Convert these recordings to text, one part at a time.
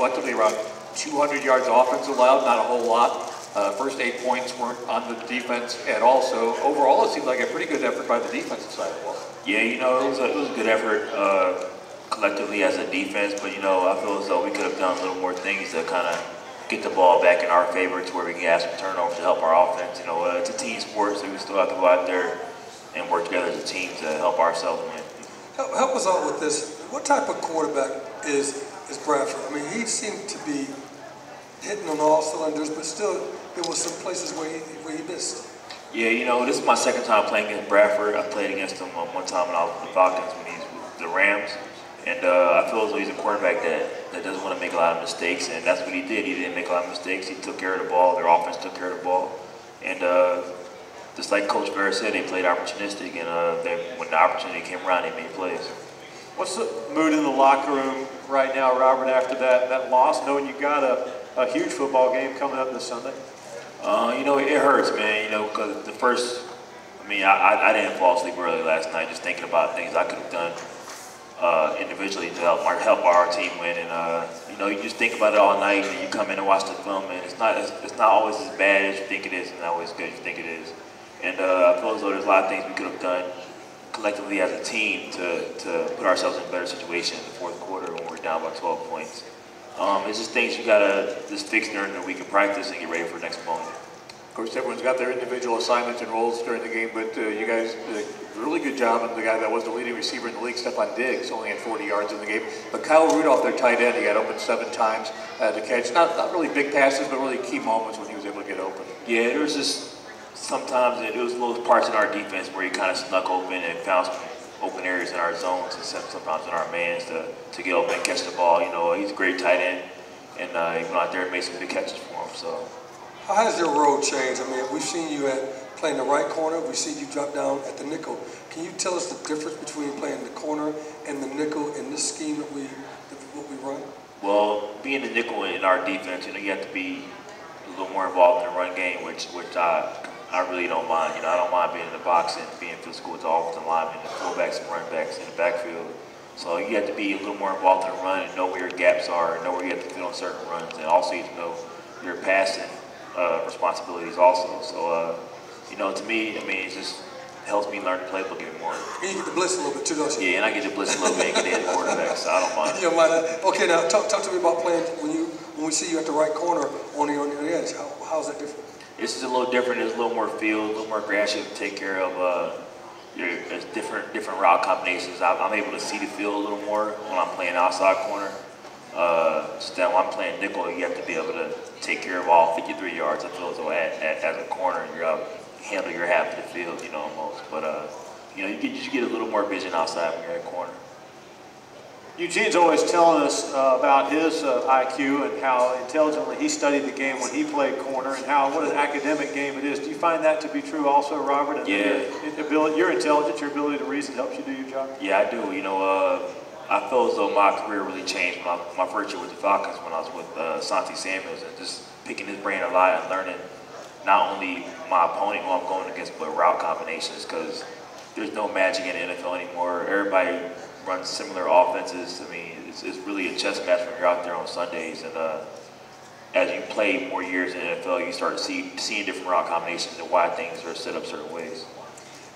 collectively around 200 yards offense allowed, not a whole lot. First 8 points weren't on the defense at all, so overall it seemed like a pretty good effort by the defensive side of the ball. Yeah, you know, it was a good effort collectively as a defense, but you know, I feel as though we could have done a little more things to kind of get the ball back in our favor to where we can have some turnovers to help our offense. You know, it's a team sport, so we still have to go out there and work together as a team to help ourselves win. Help us out with this. What type of quarterback is Bradford? I mean, he seemed to be hitting on all cylinders, but still there was some places where he missed. Yeah, you know, this is my second time playing against Bradford. I played against him one time when I was with the Falcons when he's with the Rams. And I feel as though he's a quarterback that doesn't want to make a lot of mistakes, and that's what he did. He didn't make a lot of mistakes. He took care of the ball. Their offense took care of the ball. And just like Coach Vera said, they played opportunistic, and when the opportunity came around, they made plays. What's the mood in the locker room right now, Robert, after that loss, knowing you got a huge football game coming up this Sunday? You know, it hurts, man, you know, because the first, I didn't fall asleep early last night just thinking about things I could have done individually to help our team win. And, you know, you just think about it all night and you come in and watch the film, and it's not always as bad as you think it is and not always good as you think it is. And I feel as though there's a lot of things we could have done collectively as a team to put ourselves in a better situation in the fourth quarter when we're down by 12 points. It's just things you gotta just fix during the week of practice and get ready for the next opponent. Of course, everyone's got their individual assignments and roles during the game, but you guys did a really good job. And the guy that was the leading receiver in the league, Stephon Diggs, only had 40 yards in the game. But Kyle Rudolph, their tight end, he got open 7 times to catch. Not really big passes, but really key moments when he was able to get open. Yeah, there was just sometimes there was little parts in our defense where he kind of snuck open and found some open areas in our zones and sometimes in our mans to get open and catch the ball. You know, he's a great tight end, and he went out there and made some big catches for him. So, how has your role changed? I mean, we've seen you playing the right corner. We've seen you drop down at the nickel. Can you tell us the difference between playing the corner and the nickel in this scheme that we run? Well, being the nickel in our defense, you know, you have to be a little more involved in the run game, which I really don't mind. You know, I don't mind being in the box and being physical with the offensive linemen, the fullbacks and running backs in the backfield. So you have to be a little more involved in the run and know where your gaps are and know where you have to fit on certain runs. And also you have to know your passing responsibilities also. So, you know, to me, I mean, it just helps me learn the playbook even more. And you get to blitz a little bit too, don't you? Yeah, and I get to blitz a little bit and get in the quarterback, so I don't mind. You don't mind that? Okay, now talk to me about playing when we see you at the right corner on the edge. How's that different? This is a little different. There's a little more field, a little more grass you have to take care of. There's different route combinations. I'm able to see the field a little more when I'm playing outside corner. So that when I'm playing nickel, you have to be able to take care of all 53 yards. I feel as though as a corner, you're out, handle your half of the field, you know, almost. But you know, you get a little more vision outside when you're at corner. Eugene's always telling us about his IQ and how intelligently he studied the game when he played corner and what an academic game it is. Do you find that to be true also, Robert? And yeah. Your intelligence, your ability to reason helps you do your job? Yeah, I do. You know, I feel as though my career really changed my first year with the Falcons when I was with Santi Samuels, and just picking his brain a lot and learning not only my opponent who I'm going against, but route combinations, because there's no magic in the NFL anymore. Everybody runs similar offenses. I mean, it's really a chess match when you're out there on Sundays. And as you play more years in the NFL, you start seeing different route combinations and why things are set up certain ways.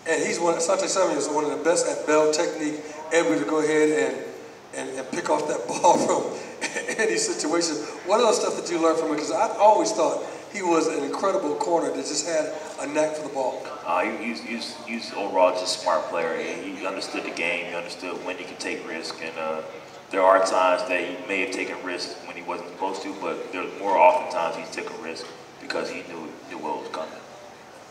And Santi Samuels is one of the best at bell technique, able to go ahead and pick off that ball from any situation. What other stuff did you learn from him? Because I always thought he was an incredible corner that just had a knack for the ball. He's overall just a smart player. He understood the game. He understood when he could take risk. And there are times that he may have taken risks when he wasn't supposed to, but there more often times he's taken risk because he knew what was coming.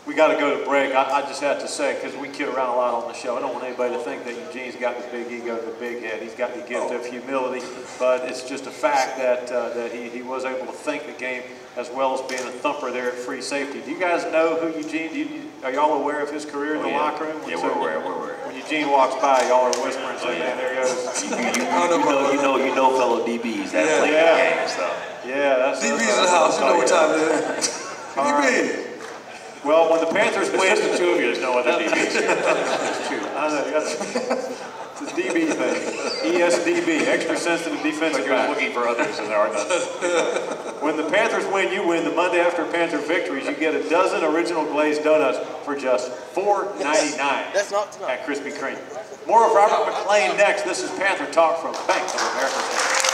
We got to go to break. I just have to say, because we kid around a lot on the show, I don't want anybody to think that Eugene's got the big ego, the big head. He's got the gift of humility, but it's just a fact that he was able to think the game as well as being a thumper there at free safety. Do you guys know who Eugene? Are y'all aware of his career in the locker room? Yeah, we're aware. When Eugene walks by, y'all are whispering, saying, "Man, there he goes." you know, fellow DBs that play the game. So yeah, that's DBs in the house. You know what time it is. DB. Well, when the Panthers win, just the two of you, there's no other DBs here. I know. It's a DB thing. ESDB, extra sensitive defensive Like you're back. looking for others and there are none. When the Panthers win, you win. The Monday after Panther victories, you get a dozen original glazed donuts for just $4.99 That's not tonight. at Krispy Kreme. More of Robert McClain next. This is Panther Talk from Bank of America.